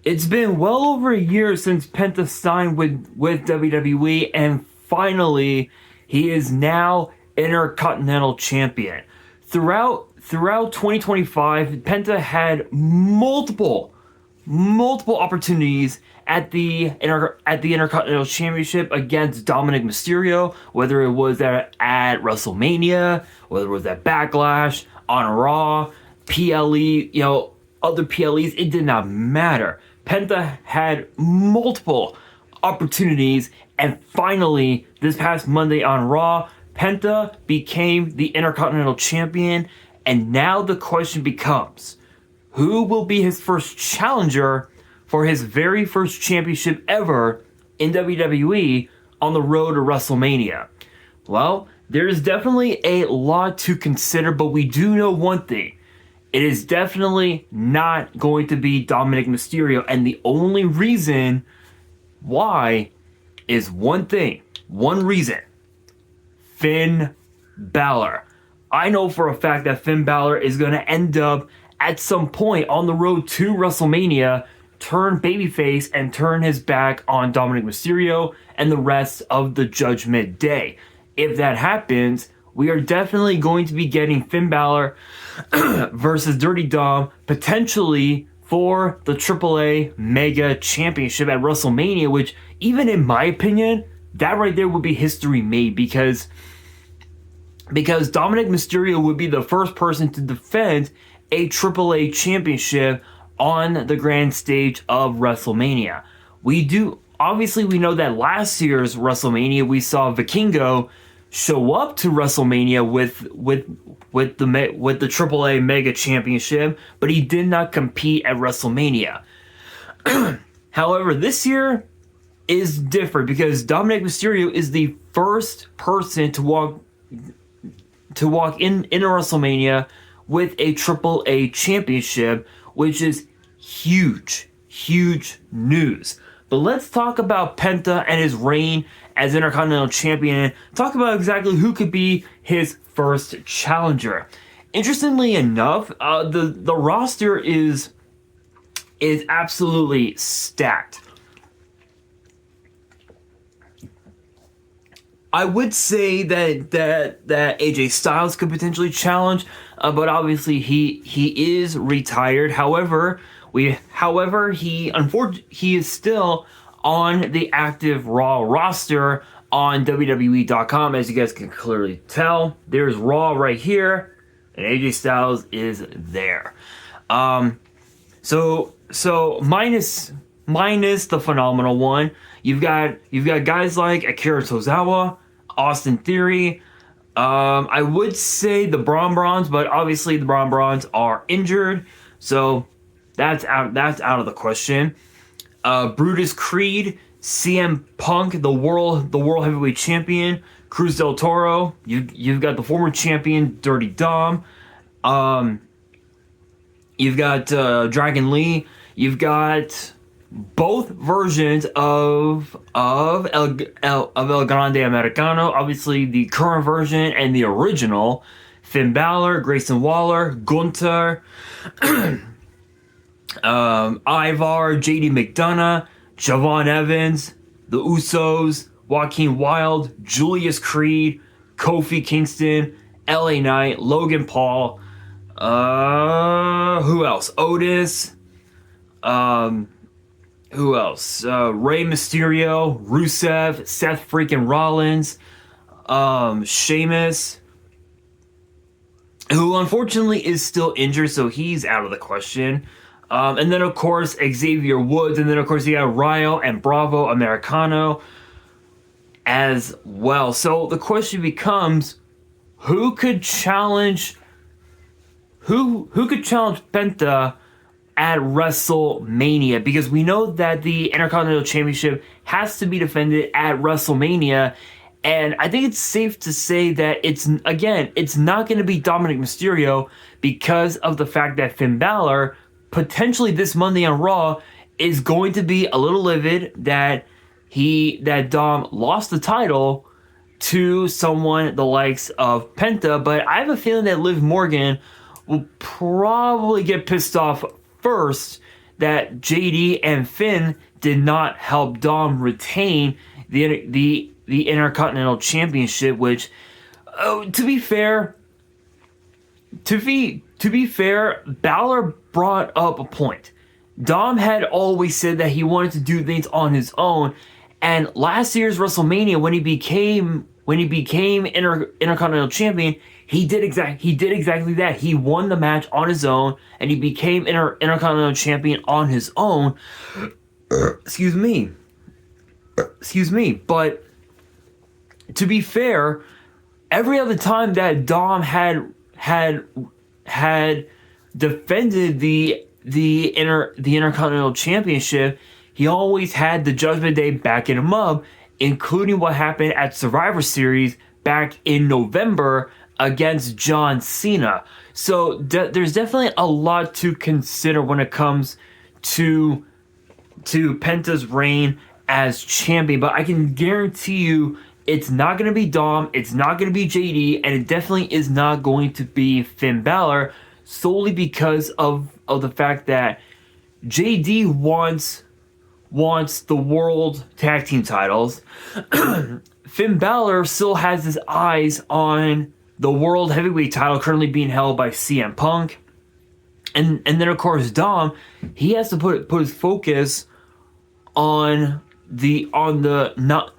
It's been well over a year since Penta signed with WWE, and finally, he is now Intercontinental Champion. Throughout 2025, Penta had multiple opportunities at the Intercontinental Championship against Dominic Mysterio, whether it was at WrestleMania, whether it was at Backlash, on Raw, PLE, other PLEs, it did not matter. Penta had multiple opportunities, and finally, this past Monday on Raw, Penta became the Intercontinental Champion, and now the question becomes, who will be his first challenger for his very first championship ever in WWE on the road to WrestleMania? Well, there's definitely a lot to consider, but we do know one thing. It is definitely not going to be Dominic Mysterio, and the only reason why is one thing, one reason. Finn Balor. I know for a fact that Finn Balor is going to end up at some point on the road to WrestleMania, turn babyface and turn his back on Dominic Mysterio and the rest of the Judgment Day. If that happens, we are definitely going to be getting Finn Balor versus Dirty Dom, potentially for the AAA Mega Championship at WrestleMania, which, even in my opinion, that right there would be history made, because Dominic Mysterio would be the first person to defend a AAA championship on the grand stage of WrestleMania. We know that last year's WrestleMania, we saw Vikingo show up to WrestleMania with the AAA Mega Championship, but he did not compete at WrestleMania. However, this year is different because Dominic Mysterio is the first person to walk into WrestleMania with a AAA championship, which is huge news. But let's talk about Penta and his reign as Intercontinental Champion, and talk about exactly who could be his first challenger. Interestingly enough, the roster is absolutely stacked. I would say that AJ Styles could potentially challenge, but obviously he is retired. However, he is still on the active Raw roster on WWE.com, as you guys can clearly tell. There's Raw right here, and AJ Styles is there. So minus the Phenomenal One, you've got guys like Akira Tozawa, Austin Theory. I would say the Braun Brawns, but obviously the Braun Brawns are injured, so that's out of the question. Brutus Creed, CM Punk, the world heavyweight champion, Cruz del Toro. You've got the former champion Dirty Dom. You've got Dragon Lee. You've got both versions of El Grande Americano. Obviously, the current version and the original. Finn Balor, Grayson Waller, Gunther. Ivar, JD McDonough, Javon Evans, the Usos, Joaquin Wilde, Julius Creed, Kofi Kingston, LA Knight, Logan Paul, who else? Otis, who else? Rey Mysterio, Rusev, Seth freaking Rollins, Sheamus, who unfortunately is still injured, so he's out of the question. And then, of course, Xavier Woods. And then, of course, you got Ryo and Bravo Americano as well. So the question becomes, who could challenge Penta at WrestleMania? Because we know that the Intercontinental Championship has to be defended at WrestleMania. And I think it's safe to say that it's not going to be Dominic Mysterio, because of the fact that Finn Balor potentially this Monday on Raw is going to be a little livid that Dom lost the title to someone the likes of Penta. But I have a feeling that Liv Morgan will probably get pissed off first that JD and Finn did not help Dom retain the Intercontinental Championship, which, to be fair, Balor brought up a point. Dom had always said that he wanted to do things on his own, and last year's WrestleMania, when he became Intercontinental Champion, he did exactly that. He won the match on his own, and he became Intercontinental Champion on his own. Excuse me. But to be fair, every other time that Dom had defended the Intercontinental Championship, he always had the Judgment Day backing him up, including what happened at Survivor Series back in November against John Cena. So there's definitely a lot to consider when it comes to Penta's reign as champion, but I can guarantee you it's not going to be Dom, it's not going to be JD, and it definitely is not going to be Finn Balor, solely because of the fact that JD wants the World Tag Team titles. Finn Balor still has his eyes on the World Heavyweight title currently being held by CM Punk. And then of course Dom, he has to put his focus on not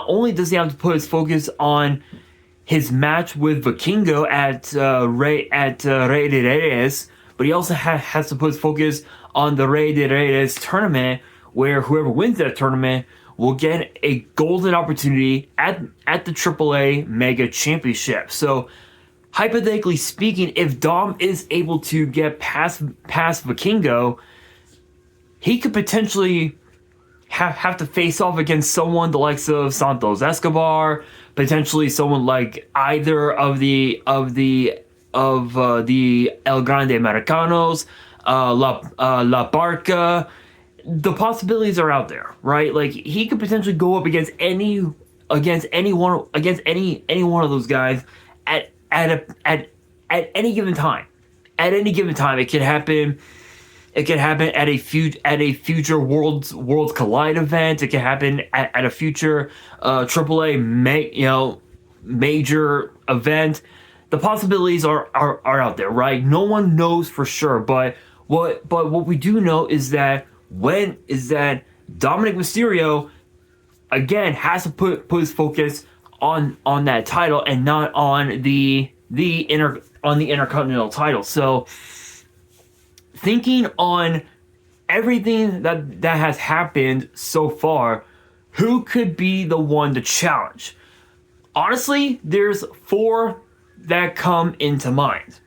only does he have to put his focus on his match with Vikingo at Rey de Reyes, but he also has to put his focus on the Rey de Reyes tournament, where whoever wins that tournament will get a golden opportunity at the AAA Mega Championship. So, hypothetically speaking, if Dom is able to get past Vikingo, he could potentially have to face off against someone the likes of Santos Escobar, potentially someone like either of the El Grande Americanos, La Barca. The possibilities are out there, right? Like, he could potentially go up against any one of those guys at any given time. At any given time, it could happen. It could happen at a future Worlds Collide event. It could happen at a future AAA major event. The possibilities are out there, right? No one knows for sure, but what we do know is that Dominic Mysterio again has to put his focus on that title and not on the Intercontinental title. So, thinking on everything that has happened so far, who could be the one to challenge? Honestly, there's four that come into mind.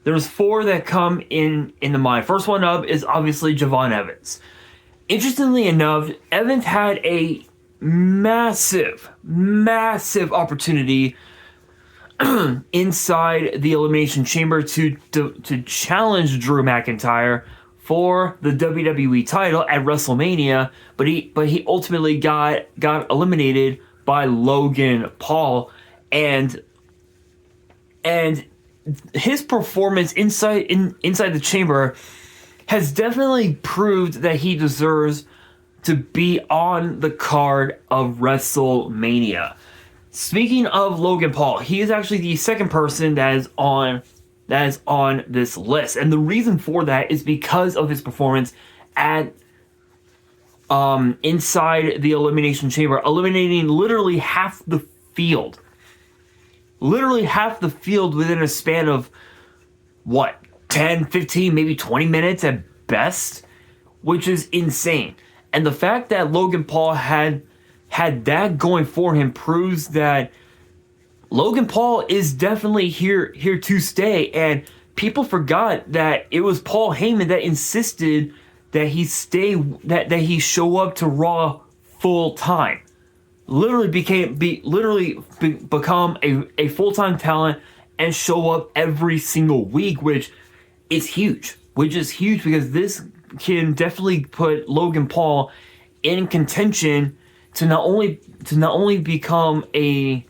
There's four that come into mind. First one up is obviously Javon Evans. Interestingly enough, Evans had a massive opportunity inside the Elimination Chamber to challenge Drew McIntyre for the WWE title at WrestleMania, but he ultimately got eliminated by Logan Paul, and his performance inside the chamber has definitely proved that he deserves to be on the card of WrestleMania. Speaking of Logan Paul, he is actually the second person that is on this list, and the reason for that is because of his performance at inside the Elimination Chamber, eliminating literally half the field. Literally half the field within a span of, 10, 15, maybe 20 minutes at best? Which is insane. And the fact that Logan Paul had that going for him proves that Logan Paul is definitely here to stay. And people forgot that it was Paul Heyman that insisted that he he show up to Raw full time. Become a full-time talent and show up every single week, which is huge because this can definitely put Logan Paul in contention to not only become a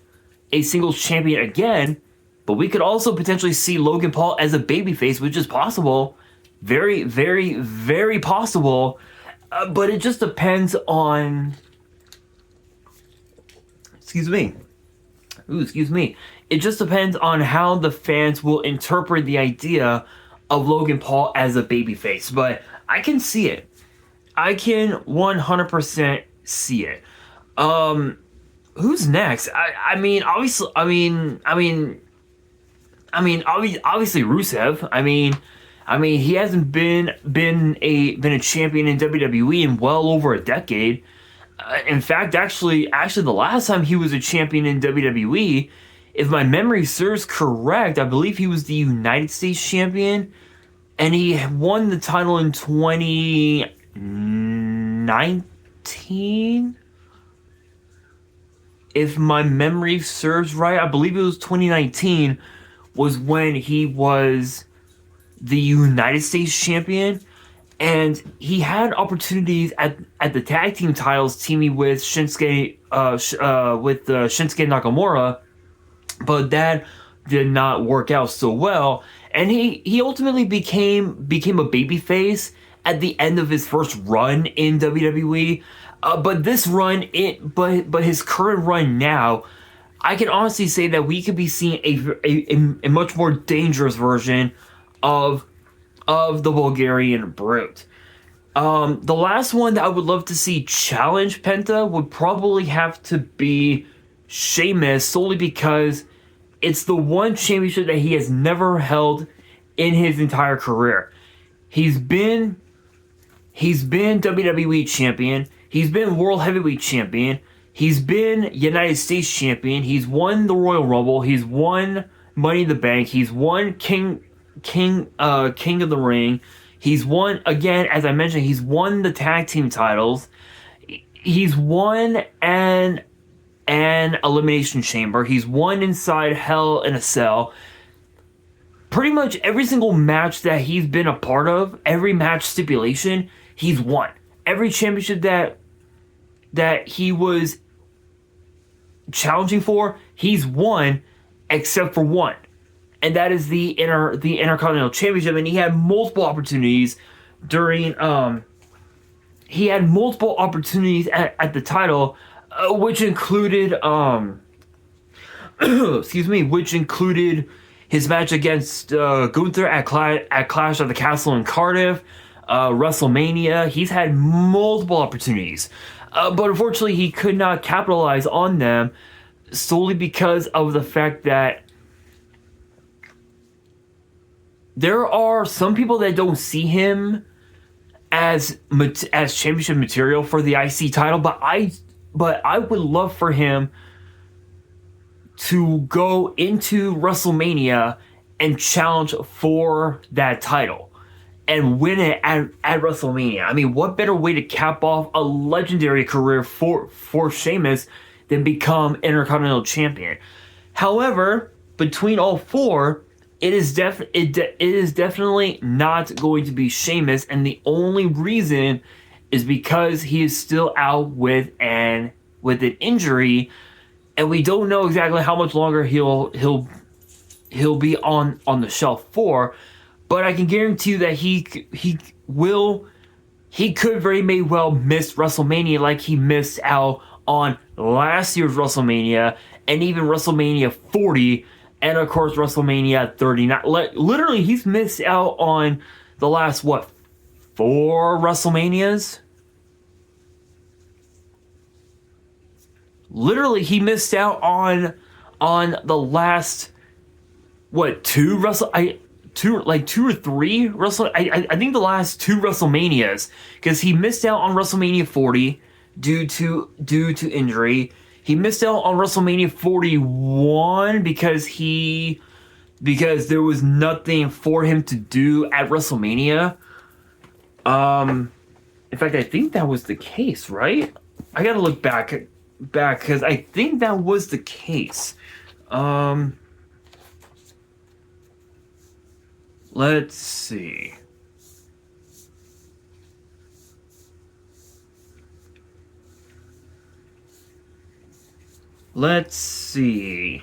singles champion again, but we could also potentially see Logan Paul as a babyface, which is possible Very, very, very possible. But it just depends on. Excuse me. Ooh, excuse me. It just depends on how the fans will interpret the idea of Logan Paul as a babyface. But I can see it. I can 100% see it. Who's next? I mean, obviously, obviously Rusev. He hasn't been a champion in WWE in well over a decade. In fact, actually, the last time he was a champion in WWE, if my memory serves correct, I believe he was the United States champion, and he won the title in 2019. If my memory serves right, I believe it was 2019 was when he was the United States champion, and he had opportunities at the tag team titles, teaming with Shinsuke Nakamura, but that did not work out so well. And he ultimately became a babyface at the end of his first run in WWE. But his current run now, I can honestly say that we could be seeing a much more dangerous version of the Bulgarian Brute. The last one that I would love to see challenge Penta would probably have to be Sheamus, solely because it's the one championship that he has never held in his entire career. He's been WWE champion. He's been World Heavyweight champion. He's been United States champion. He's won the Royal Rumble. He's won Money in the Bank. He's won King of the Ring. He's won, again, as I mentioned, he's won the tag team titles. He's won an Elimination Chamber. He's won inside Hell in a Cell. Pretty much every single match that he's been a part of, every match stipulation, he's won. Every championship that he was challenging for, he's won, except for one. And that is the Intercontinental Championship. And he had multiple opportunities during at the title, which included which included his match against Gunther at Clash of the Castle in Cardiff, WrestleMania. He's had multiple opportunities, but unfortunately he could not capitalize on them, solely because of the fact that there are some people that don't see him as championship material for the IC title, but I would love for him to go into WrestleMania and challenge for that title and win it at WrestleMania. I mean, what better way to cap off a legendary career for Sheamus than become Intercontinental Champion? However, between all four, it is definitely not going to be Sheamus, and the only reason is because he is still out with an injury, and we don't know exactly how much longer he'll be on the shelf for. But I can guarantee you that he could very may well miss WrestleMania, like he missed out on last year's WrestleMania and even WrestleMania 40. And of course, WrestleMania 39. Literally, he's missed out on the last, 4 WrestleManias? Literally, he missed out on the last, 2 or 3 Wrestle. I think the last 2 WrestleManias, because he missed out on WrestleMania 40 due to injury. He missed out on WrestleMania 41 because there was nothing for him to do at WrestleMania. In fact, I think that was the case, right? I gotta look back because I think that was the case. Let's see. Let's see.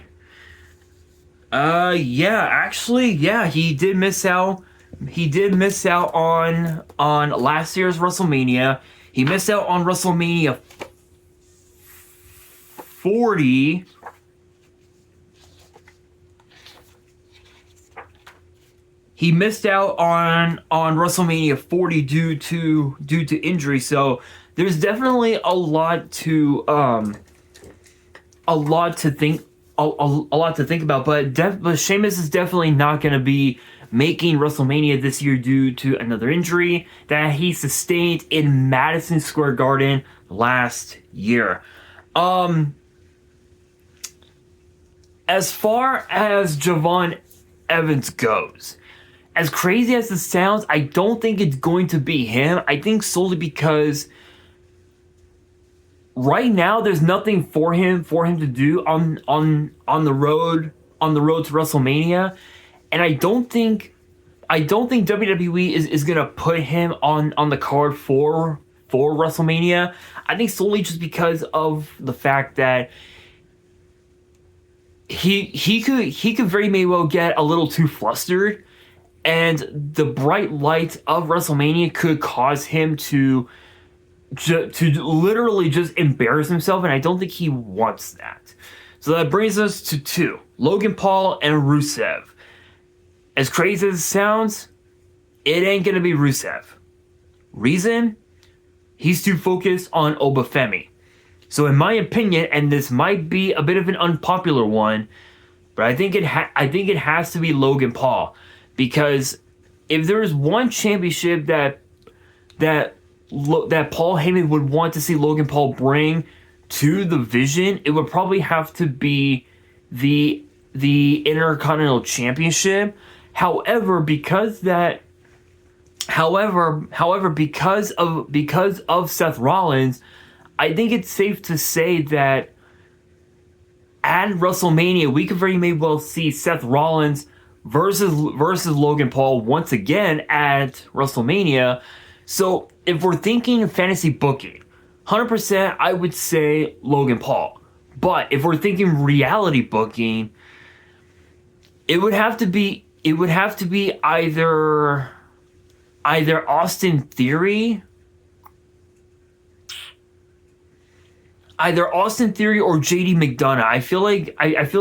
He did miss out miss out on last year's WrestleMania. He missed out on WrestleMania 40. He missed out on WrestleMania 40 due to injury. So there's definitely a lot to think about. But Sheamus is definitely not going to be making WrestleMania this year due to another injury that he sustained in Madison Square Garden last year. As far as Javon Evans goes, as crazy as it sounds, I don't think it's going to be him. I think solely because right now there's nothing for him to do on the road to WrestleMania, and I don't think WWE is gonna put him on the card for WrestleMania. I think solely just because of the fact that he could very may well get a little too flustered, and the bright light of WrestleMania could cause him to literally just embarrass himself, and I don't think he wants that. So that brings us to 2, Logan Paul and Rusev. As crazy as it sounds, it ain't gonna be Rusev. Reason? He's too focused on Obafemi. So in my opinion, and this might be a bit of an unpopular one, but I think it has to be Logan Paul, because if there is one championship that Paul Heyman would want to see Logan Paul bring to the Vision, it would probably have to be the Intercontinental Championship. However, because of Seth Rollins, I think it's safe to say that at WrestleMania we could very may well see Seth Rollins versus Logan Paul once again at WrestleMania. So if we're thinking fantasy booking, 100% I would say Logan Paul. But if we're thinking reality booking, it would have to be either Austin Theory or JD McDonough. I feel like if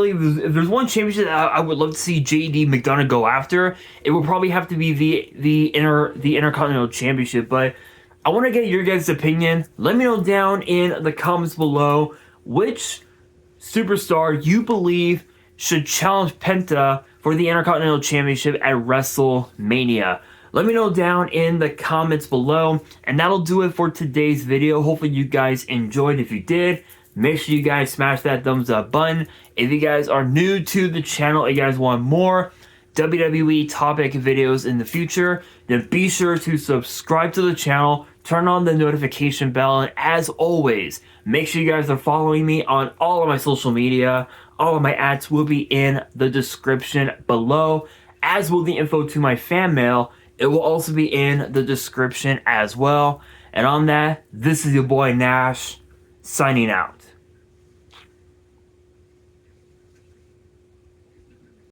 there's one championship that I would love to see JD McDonough go after, it would probably have to be the Intercontinental Championship. But I want to get your guys' opinion. Let me know down in the comments below which superstar you believe should challenge Penta for the Intercontinental Championship at WrestleMania. Let me know down in the comments below, and that'll do it for today's video. Hopefully you guys enjoyed. If you did, make sure you guys smash that thumbs up button. If you guys are new to the channel and you guys want more WWE topic videos in the future, then be sure to subscribe to the channel, turn on the notification bell, and as always, make sure you guys are following me on all of my social media. All of my ads will be in the description below, as will the info to my fan mail. It will also be in the description as well. And on that, this is your boy Nash, signing out.